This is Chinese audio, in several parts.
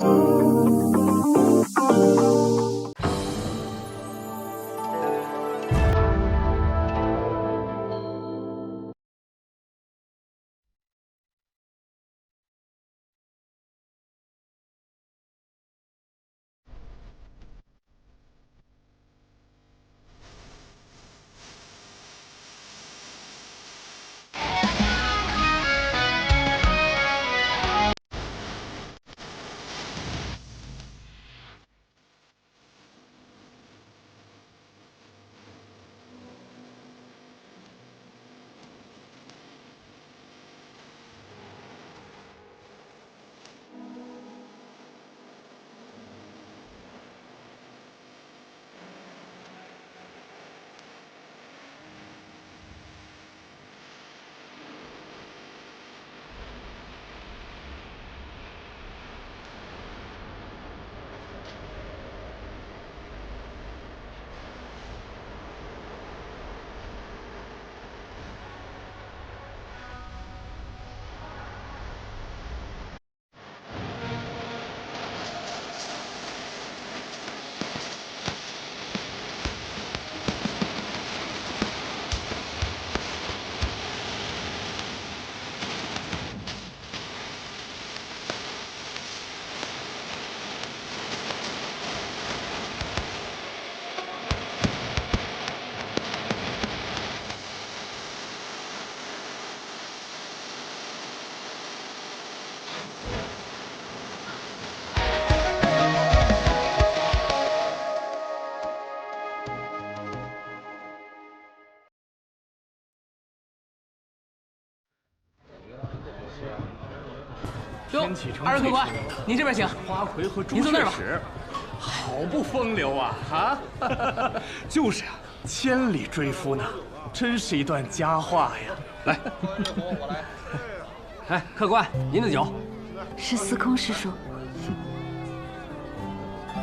哟，二位客官，您这边请。花魁和朱您坐那儿吧。好不风流啊！啊，就是呀，千里追夫呢，真是一段佳话呀！来，哎，客官，您的酒。是司空师叔。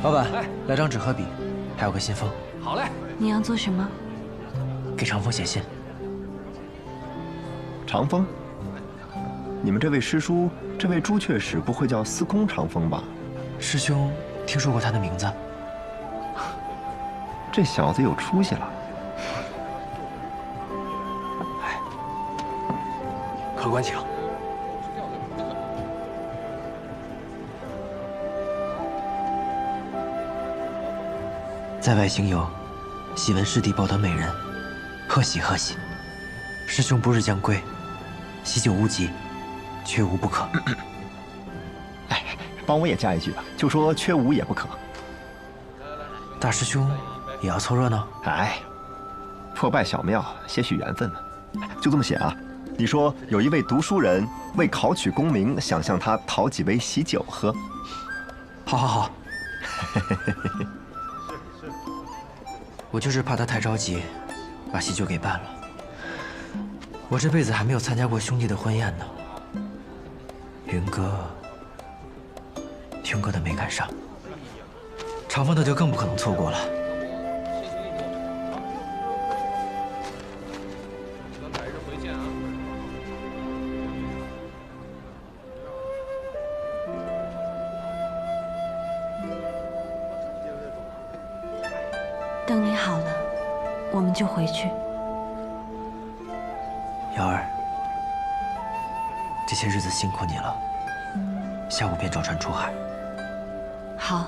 老板，来张纸和笔，还有个信封。好嘞。你要做什么？给长风写信。长风？你们这位师叔，这位朱雀使不会叫司空长风吧？师兄听说过他的名字。这小子有出息了。哎，客官请。在外行游，喜闻师弟抱得美人，贺喜贺喜。师兄不日将归，喜酒无极，缺无不可。哎，帮我也加一句吧，就说缺无也不可。大师兄也要凑热闹？哎，破败小庙，些许缘分嘛。就这么写啊。你说有一位读书人为考取功名，想向他讨几杯喜酒喝。好，好，好。我就是怕他太着急，把喜酒给办了。我这辈子还没有参加过兄弟的婚宴呢。云哥的没赶上，长风的就更不可能错过了。等你好了，我们就回去。瑶儿，这些日子辛苦你了，下午便找船出海。好。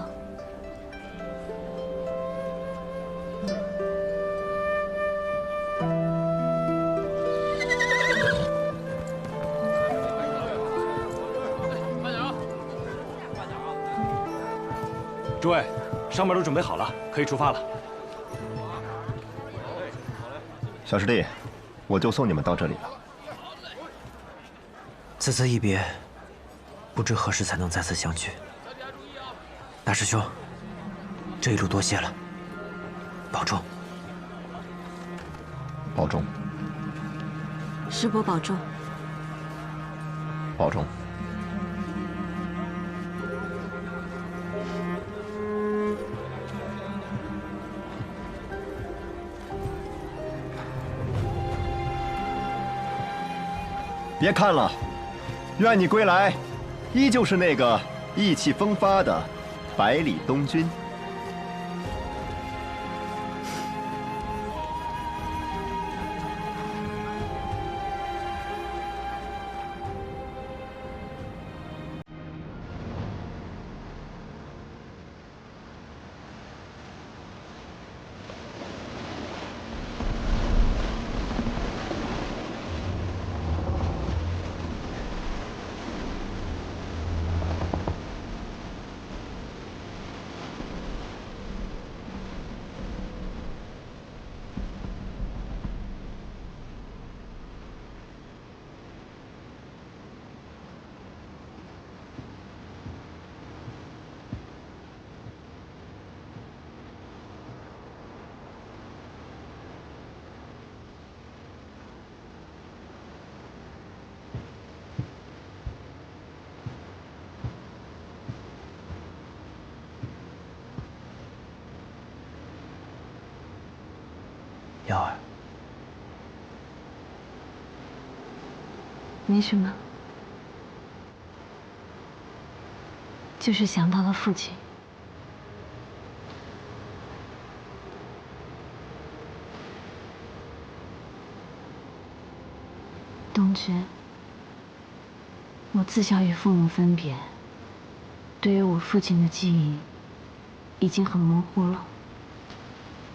诸位，上面都准备好了，可以出发了。小师弟，我就送你们到这里了。此次一别，不知何时才能再次相聚。大师兄，这一路多谢了，保重。保重。师伯保重。保重。别看了，愿你归来，依旧是那个意气风发的百里东军。瑶儿，没什么，就是想到了父亲。东君，我自小与父母分别，对于我父亲的记忆已经很模糊了。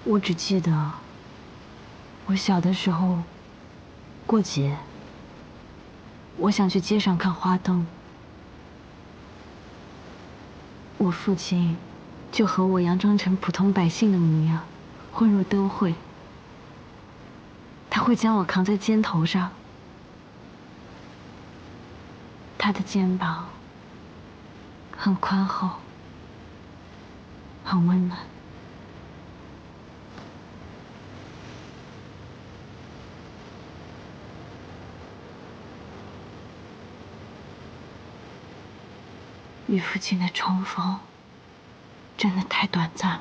我只记得我小的时候过节，我想去街上看花灯，我父亲就和我佯装成普通百姓的模样，混入灯会。他会将我扛在肩头上，他的肩膀很宽厚，很温暖。与父亲的重逢真的太短暂了，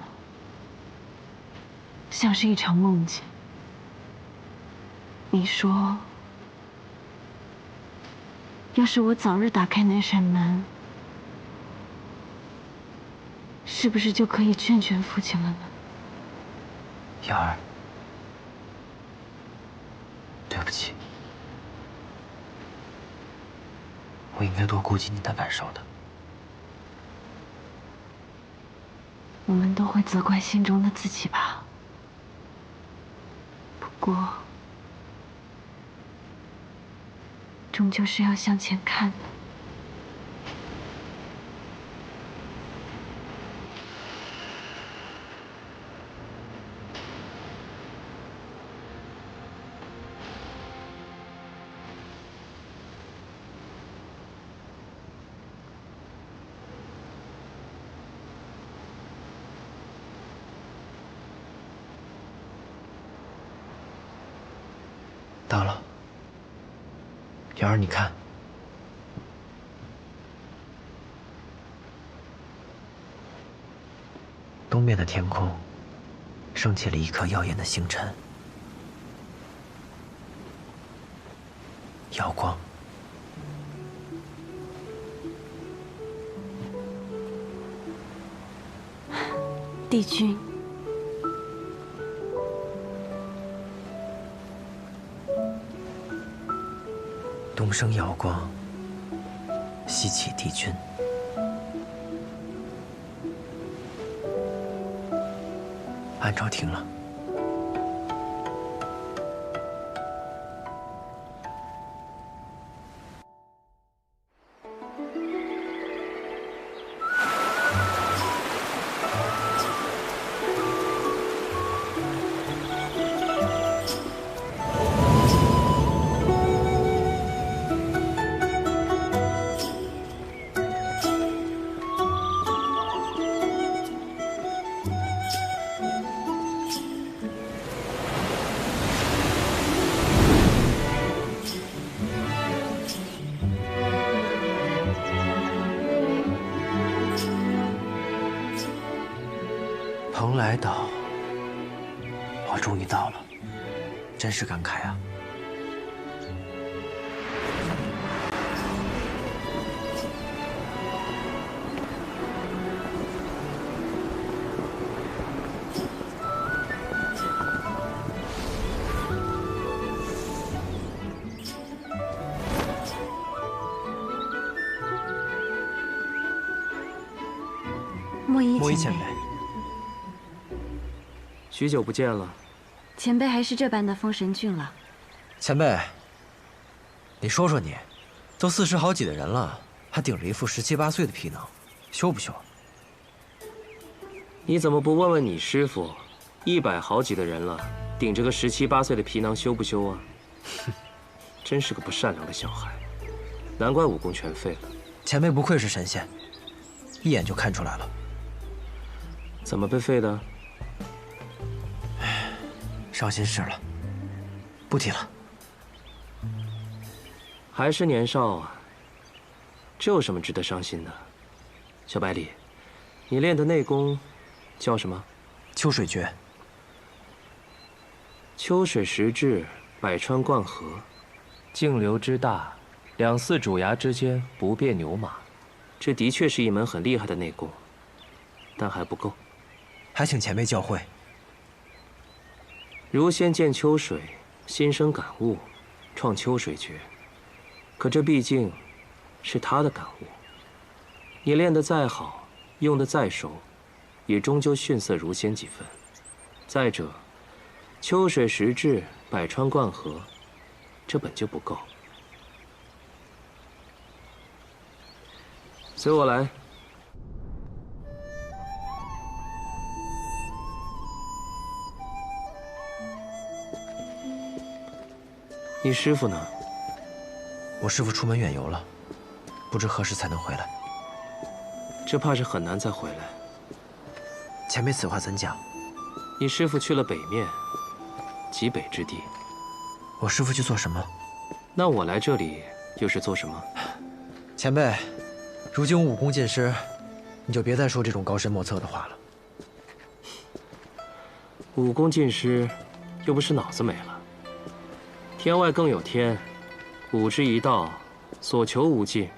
像是一场梦境。你说，要是我早日打开那扇门，是不是就可以劝劝父亲了呢？瑶儿，对不起，我应该多顾及你的感受的。我们都会责怪心中的自己吧。不过，终究是要向前看的。到了，瑶儿，你看，东面的天空升起了一颗耀眼的星辰，瑶光。帝君，东升瑶光，西起帝君。暗潮停了。蓬莱岛，我终于到了，真是感慨啊！莫一莫一前辈，前辈，许久不见了。前辈还是这般的风神俊了。前辈，你说说你，都40好几的人了，还顶着一副17、18岁的皮囊，羞不羞？你怎么不问问你师傅，100好几的人了，顶着个17、18岁的皮囊羞不羞啊？真是个不善良的小孩，难怪武功全废了。前辈不愧是神仙，一眼就看出来了。怎么被废的？伤心事了，不提了。还是年少啊，这有什么值得伤心的？小百里，你练的内功叫什么？秋水诀。秋水时至，百川贯河，径流之大，两寺主崖之间不变牛马。这的确是一门很厉害的内功，但还不够，还请前辈教诲。如仙见秋水，心生感悟，创秋水诀。可这毕竟是他的感悟，你练得再好，用得再熟，也终究逊色如仙几分。再者，秋水时至，百川贯河，这本就不够。随我来。你师傅呢？我师傅出门远游了，不知何时才能回来。这怕是很难再回来。前辈此话怎讲？你师傅去了北面，极北之地。我师傅去做什么？那我来这里又是做什么？前辈，如今我武功尽失，你就别再说这种高深莫测的话了。武功尽失，又不是脑子没了。天外更有天，武之一道，所求无尽，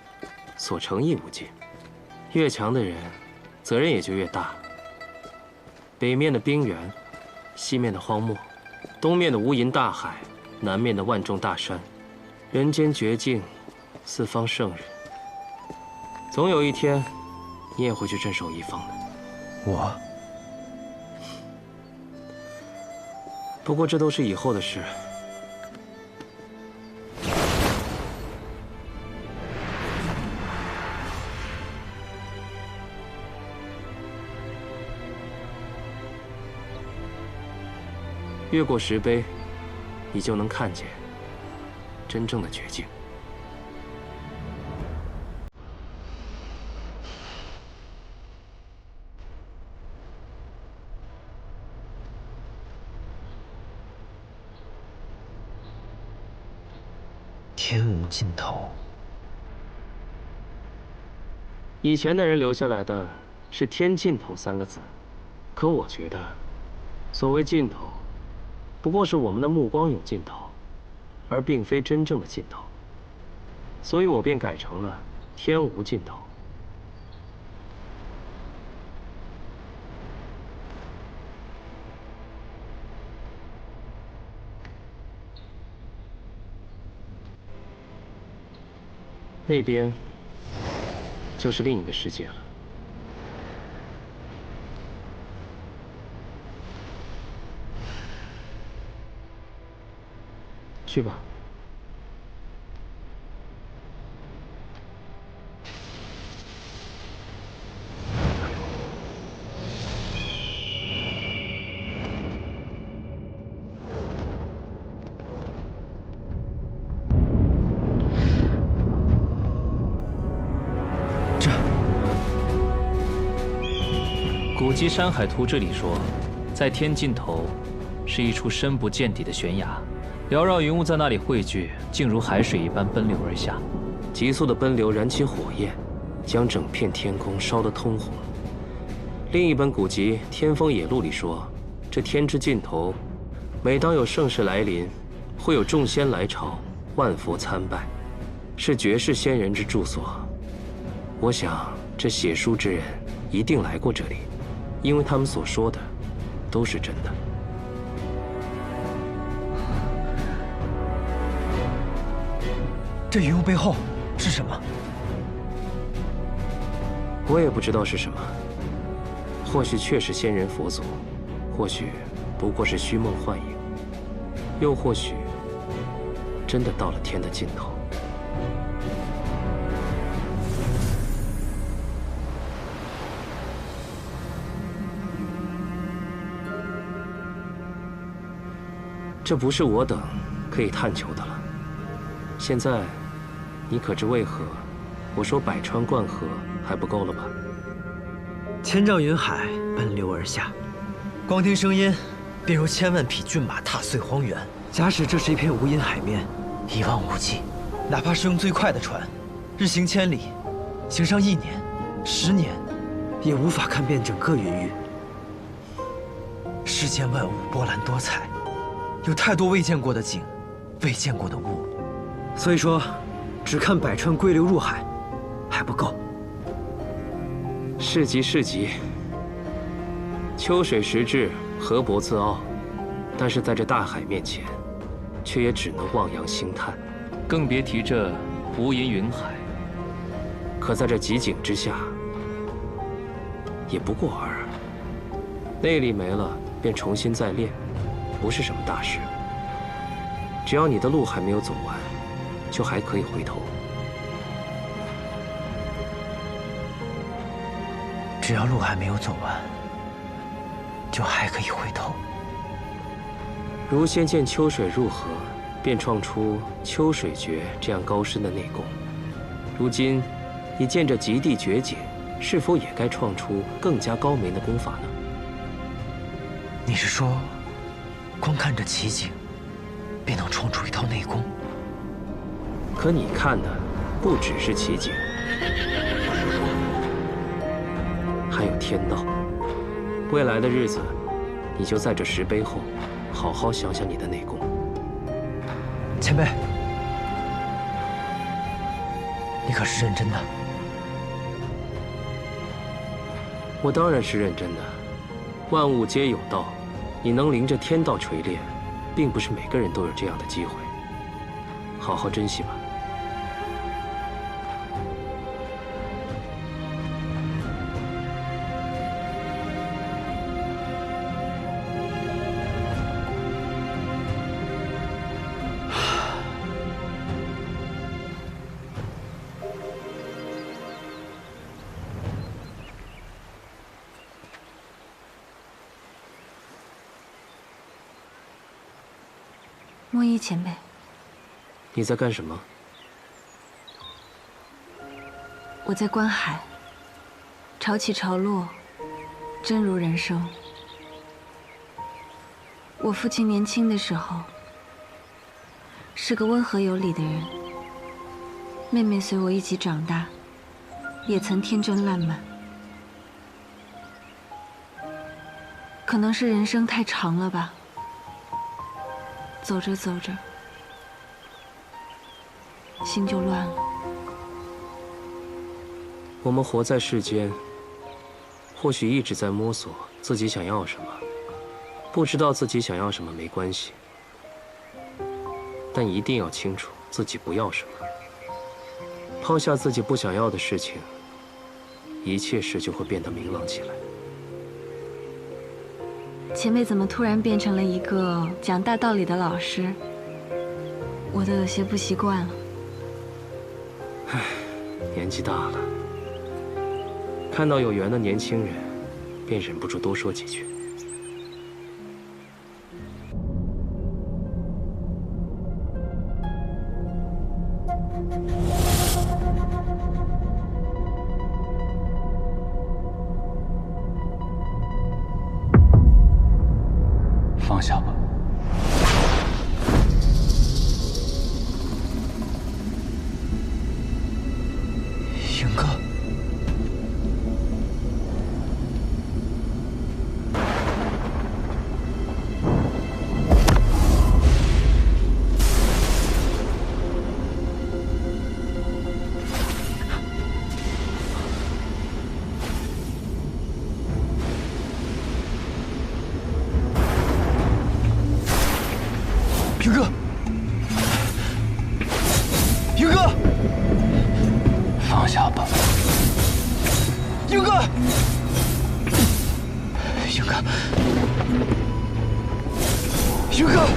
所成亦无尽。越强的人，责任也就越大。北面的冰原，西面的荒漠，东面的无垠大海，南面的万众大山，人间绝境，四方圣人。总有一天，你也会去镇守一方的。我，不过这都是以后的事。越过石碑，你就能看见真正的绝境。天无尽头。以前的人留下来的是“天尽头”3个字，可我觉得，所谓尽头，不过是我们的目光有尽头，而并非真正的尽头。所以我便改成了“天无尽头”。那边就是另一个世界了。去吧。古籍《山海图志》里说，在天尽头，是一处深不见底的悬崖，缭绕云雾在那里汇聚，竟如海水一般奔流而下。急速的奔流燃起火焰，将整片天空烧得通红。另一本古籍《天风野录》里说，这天之尽头，每当有盛世来临，会有众仙来朝，万佛参拜，是绝世仙人之住所。我想，这写书之人一定来过这里。因为他们所说的都是真的。这云雾背后是什么？我也不知道是什么，或许确是仙人佛祖，或许不过是虚梦幻影，又或许真的到了天的尽头。这不是我等可以探求的了。现在，你可知为何我说百川贯河还不够了吧？千丈云海奔流而下，光听声音，便如千万匹骏马踏碎荒原。假使这是一片无垠海面，一望无际，哪怕是用最快的船，日行千里，行上1年、10年，也无法看遍整个云域。世间万物波澜多彩。有太多未见过的景，未见过的物，所以说，只看百川归流入海，还不够。是极是极。秋水时至，河伯自傲，但是在这大海面前，却也只能望洋兴叹，更别提这无垠云海。可在这极景之下，也不过尔尔。内力没了，便重新再练。不是什么大事，只要你的路还没有走完，就还可以回头。只要路还没有走完，就还可以回头。如先见秋水入河，便创出秋水诀这样高深的内功。如今你见这极地绝景，是否也该创出更加高明的功法呢？你是说？光看这奇景，便能创出一套内功。可你看的不只是奇景，还有天道。未来的日子，你就在这石碑后，好好想想你的内功。前辈，你可是认真的？我当然是认真的。万物皆有道。你能临着天道锤炼，并不是每个人都有这样的机会。好好珍惜吧。莫一前辈，你在干什么？我在观海，潮起潮落，真如人生。我父亲年轻的时候是个温和有礼的人，妹妹随我一起长大，也曾天真烂漫。可能是人生太长了吧。走着走着，心就乱了。我们活在世间，或许一直在摸索自己想要什么，不知道自己想要什么没关系，但一定要清楚自己不要什么。抛下自己不想要的事情，一切事就会变得明朗起来。前辈怎么突然变成了一个讲大道理的老师？我都有些不习惯了。唉，年纪大了，看到有缘的年轻人，便忍不住多说几句。放下吧。云哥，云哥，云哥，放下吧。云哥，英哥，英哥！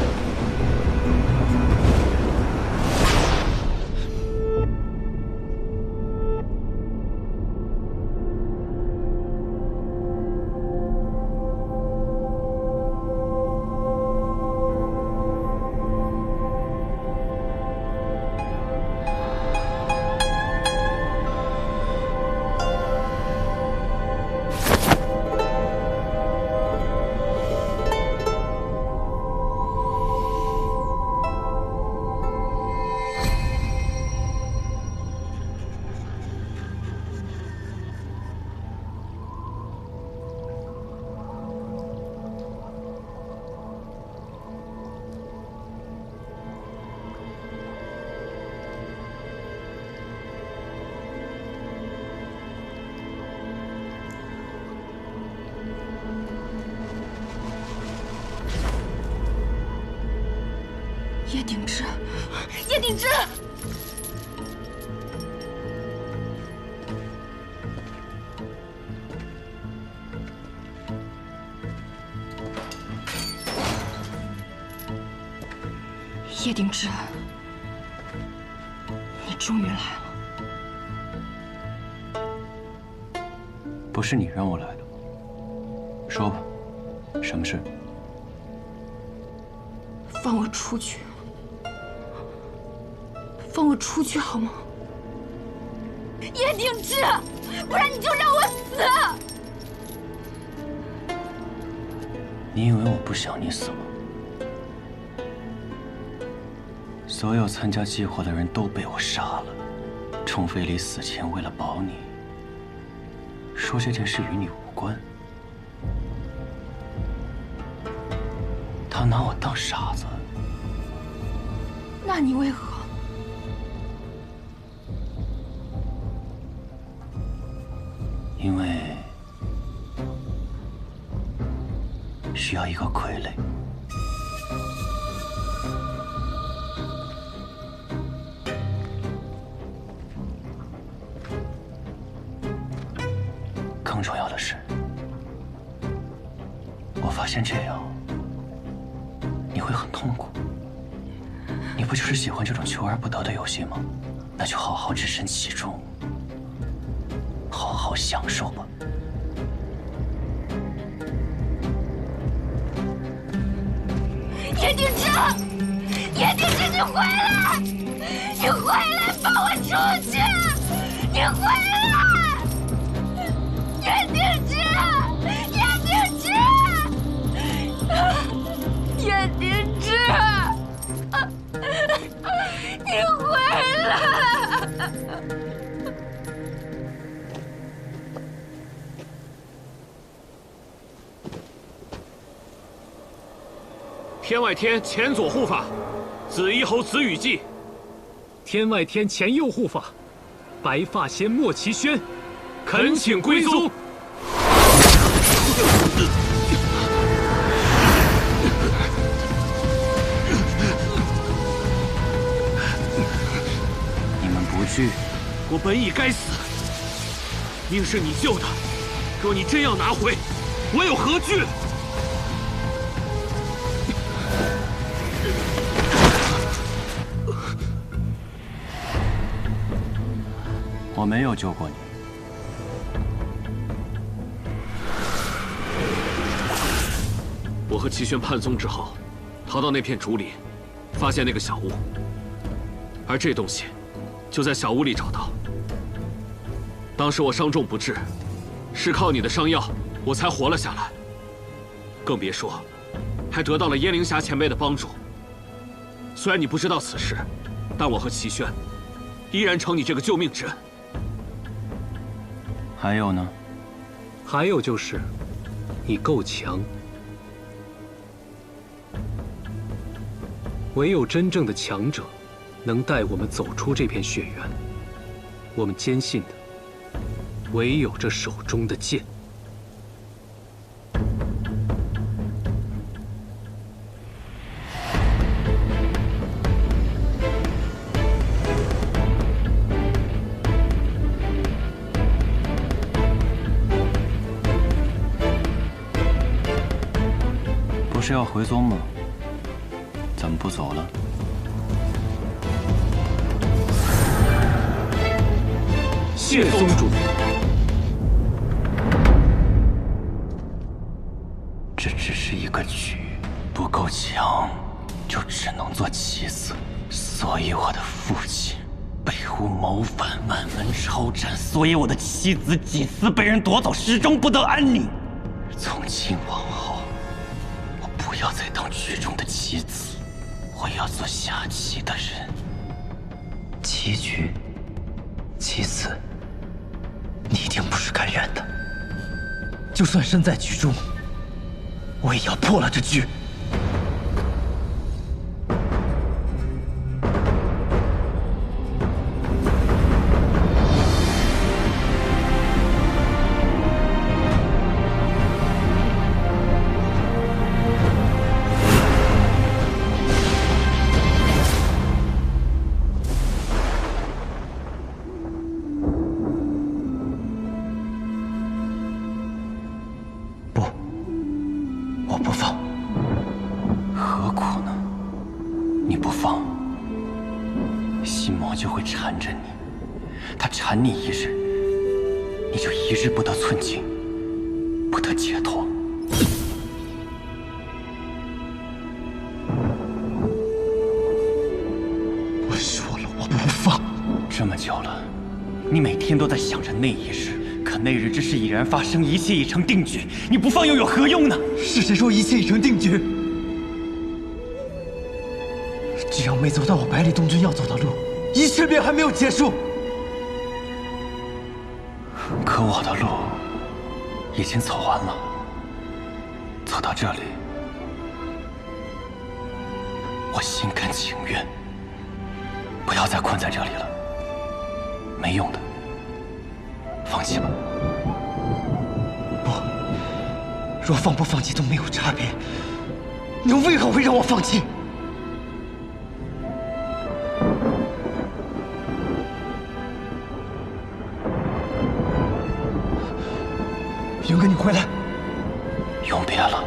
叶鼎之，叶鼎之！叶鼎之，你终于来了。不是你让我来的，说吧，什么事？放我出去！放我出去好吗？叶鼎之，不然你就让我死！你以为我不想你死吗？所有参加计划的人都被我杀了。冲飞离死前为了保你，说这件事与你无关。他拿我当傻子。那你为何？因为需要一个傀儡。更重要的是，我发现这样你会很痛苦。你不就是喜欢这种求而不得的游戏吗？那就好好置身其中，好好享受吧。叶鼎之，叶鼎之，你回来！你回来，放我出去！你回来！叶鼎之，叶鼎之，叶鼎之，你回来！天外天前左护法，紫衣侯紫雨霁；天外天前右护法，白发仙莫奇轩，恳请归宗。你们不惧？我本已该死，命是你救的，若你真要拿回，我有何惧？我没有救过你。我和齐宣叛宗之后，逃到那片竹林，发现那个小屋，而这东西就在小屋里找到。当时我伤重不治，是靠你的伤药，我才活了下来。更别说，还得到了燕灵霞前辈的帮助。虽然你不知道此事，但我和齐宣依然承你这个救命之恩。还有呢？还有就是，你够强。唯有真正的强者，能带我们走出这片血源。我们坚信的，唯有这手中的剑。是要回宗吗？怎么不走了？谢宗主。这只是一个局，不够强，就只能做棋子。所以我的父亲被诬谋反，满门抄斩，所以我的妻子几次被人夺走，始终不得安宁。从今往后，我不要再当局中的棋子，我要做下棋的人。棋局，棋子，你一定不是甘愿的。就算身在局中，我也要破了这局。我不放。何苦呢？你不放，心魔就会缠着你，他缠你一日，你就一日不得寸进，不得解脱。我说了，我不放。这么久了，你每天都在想着那一日。可那日之事已然发生，一切已成定局，你不放又有何用呢？是谁说一切已成定局？只要没走到我百里东军要走的路，一切便还没有结束。可我的路已经走完了，走到这里，我心甘情愿。不要再困在这里了，没用的。放弃吧。不，若放不放弃都没有差别，你为何会让我放弃？云哥，你回来！永别了。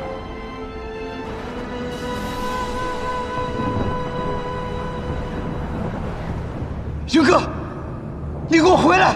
云哥，你给我回来！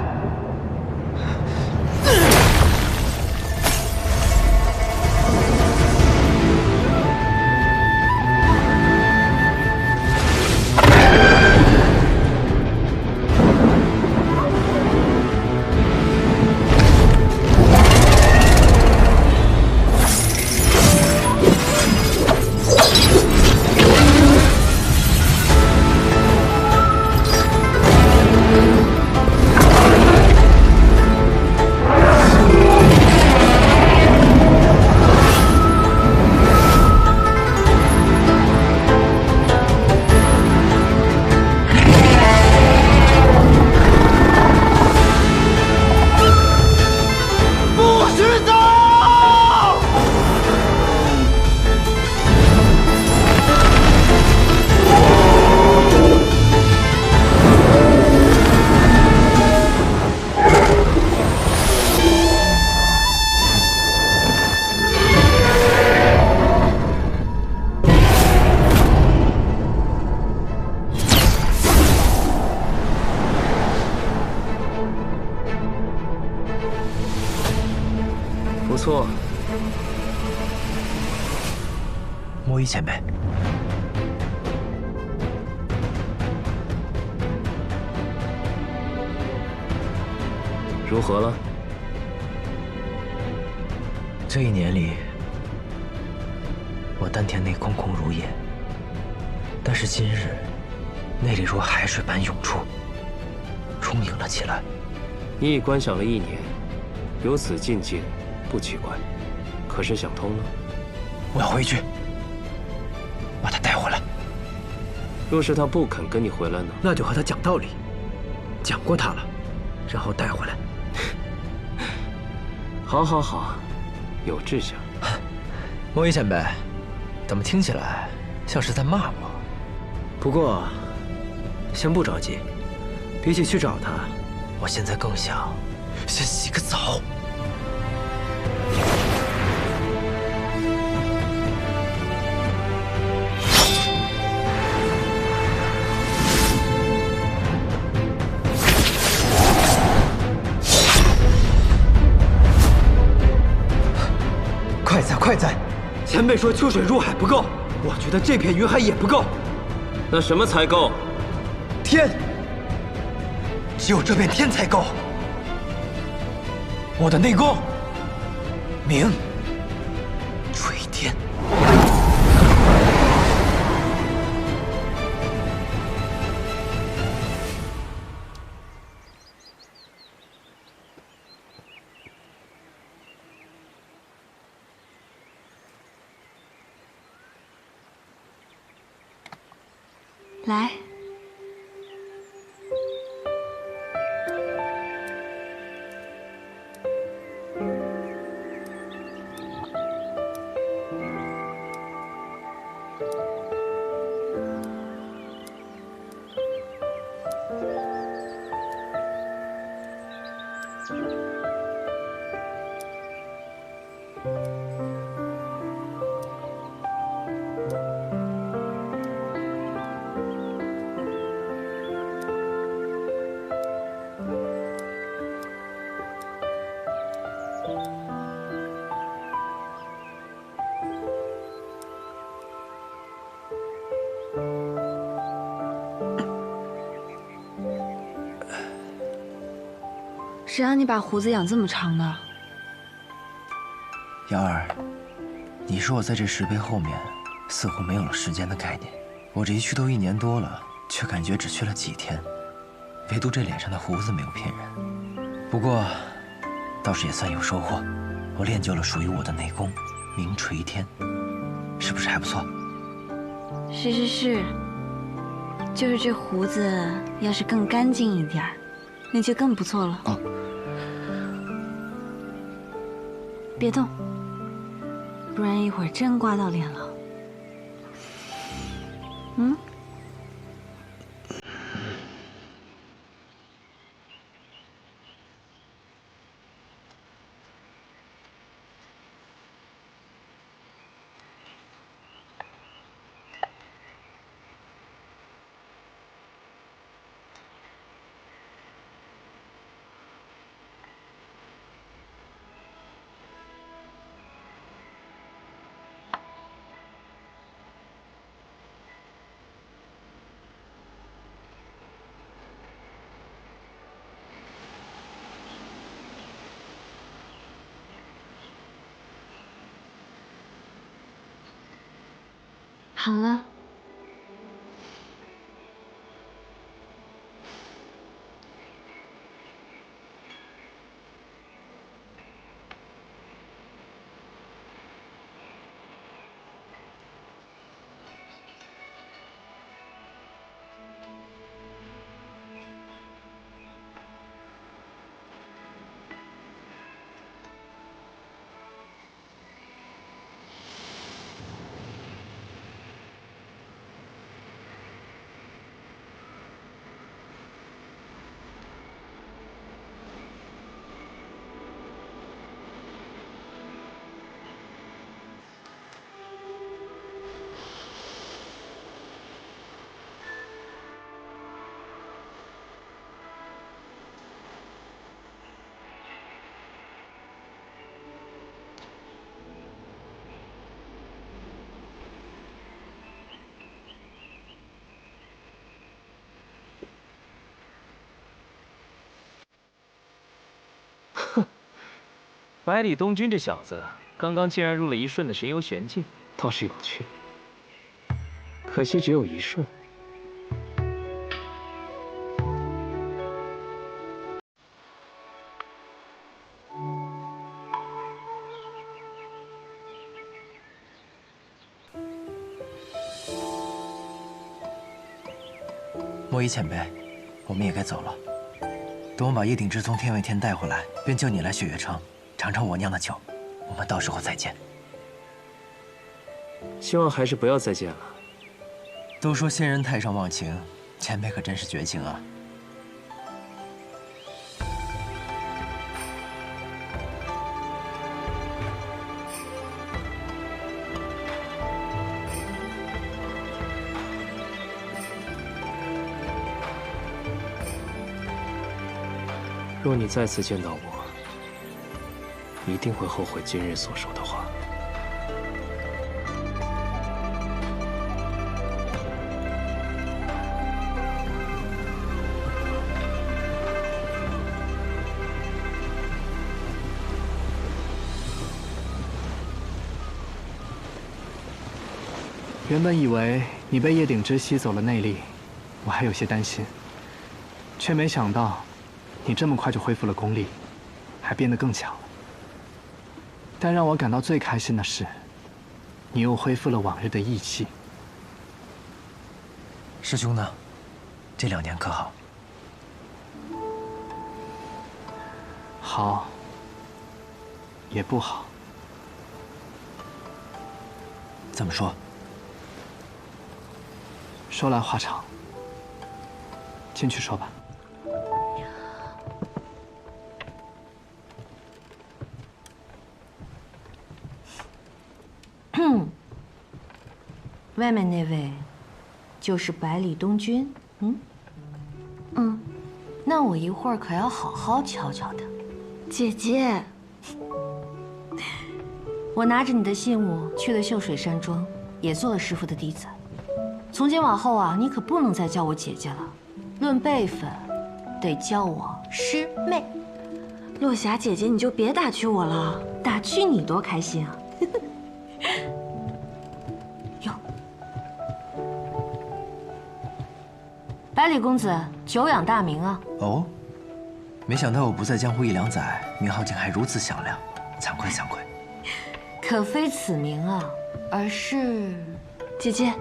不错，莫一前辈，如何了？这一年里，我丹田内空空如也，但是今日，内力如海水般涌出，充盈了起来。你已观想了1年，有此进境，不奇怪。可是想通了？我要回去，把他带回来。若是他不肯跟你回来呢？那就和他讲道理，讲过他了，然后带回来。好，好，好，有志向。莫一前辈，怎么听起来像是在骂我？不过，先不着急。比起去找他，我现在更想先洗个澡。快哉快哉！前辈说秋水入海不够，我觉得这片云海也不够。那什么才够？天，只有这片天才够。我的内功，名垂天。来，谁让你把胡子养这么长的？瑶儿，你说我在这石碑后面，似乎没有了时间的概念。我这一去都1年多了，却感觉只去了几天，唯独这脸上的胡子没有骗人。不过，倒是也算有收获，我练就了属于我的内功，名垂天，是不是还不错？是，就是这胡子要是更干净一点，那就更不错了。哦。别动，不然一会儿真刮到脸了。嗯。好了，百里东君这小子，刚刚竟然入了一瞬的神游玄境，倒是有趣。可惜只有一瞬。莫一前辈，我们也该走了。等我把叶鼎之从天外天带回来，便叫你来雪月城尝尝我酿的酒。我们到时候再见。希望还是不要再见了。都说仙人太上忘情，前辈可真是绝情啊！若你再次见到我，一定会后悔今日所说的话。原本以为你被叶鼎之吸走了内力，我还有些担心，却没想到你这么快就恢复了功力，还变得更强了。但让我感到最开心的是，你又恢复了往日的义气。师兄呢？这2年可好？好，也不好。怎么说？说来话长，进去说吧。外面那位，就是百里东君。那我一会儿可要好好瞧瞧他。姐姐，我拿着你的信物去了秀水山庄，也做了师傅的弟子。从今往后啊，你可不能再叫我姐姐了，论辈分，得叫我师妹。落霞姐姐，你就别打趣我了。打趣你多开心啊！哟，百里公子久仰大名啊！哦，没想到我不在江湖1、2载，名号竟还如此响亮，惭愧惭愧。可非此名啊，而是姐姐。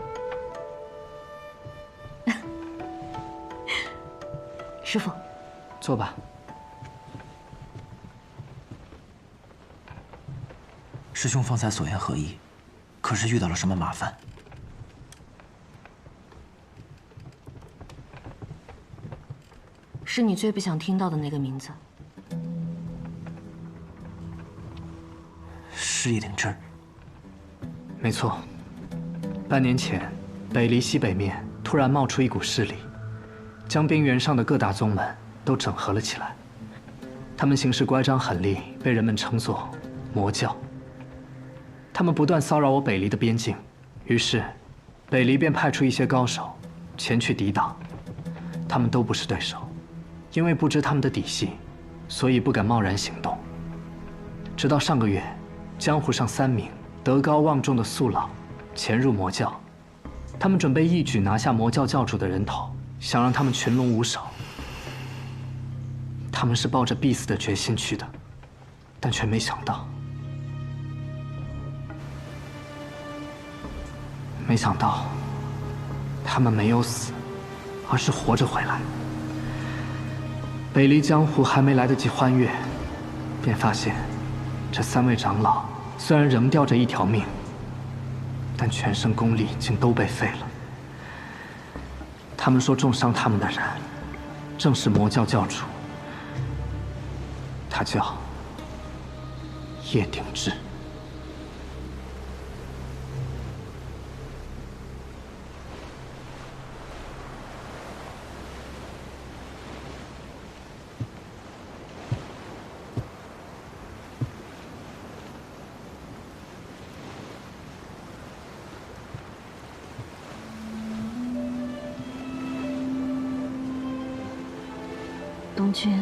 师傅，坐吧。师兄方才所言何意？可是遇到了什么麻烦？是你最不想听到的那个名字。是叶鼎之。没错，半年前，北离西北面突然冒出一股势力，将边缘上的各大宗门都整合了起来。他们行事乖张狠戾，被人们称作魔教。他们不断骚扰我北离的边境，于是，北离便派出一些高手前去抵挡。他们都不是对手，因为不知他们的底细，所以不敢贸然行动。直到上个月，江湖上3名德高望重的宿老潜入魔教，他们准备一举拿下魔教教主的人头，想让他们群龙无首。他们是抱着必死的决心去的，但却没想到。没想到，他们没有死，而是活着回来。北离江湖还没来得及欢悦，便发现这3位长老虽然仍吊着一条命，但全身功力竟都被废了。他们说重伤他们的人，正是魔教教主，他叫叶鼎之。东君，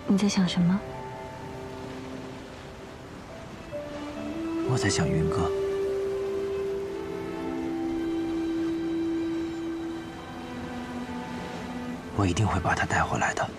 你在想什么？我在想云哥。我一定会把他带回来的。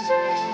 是。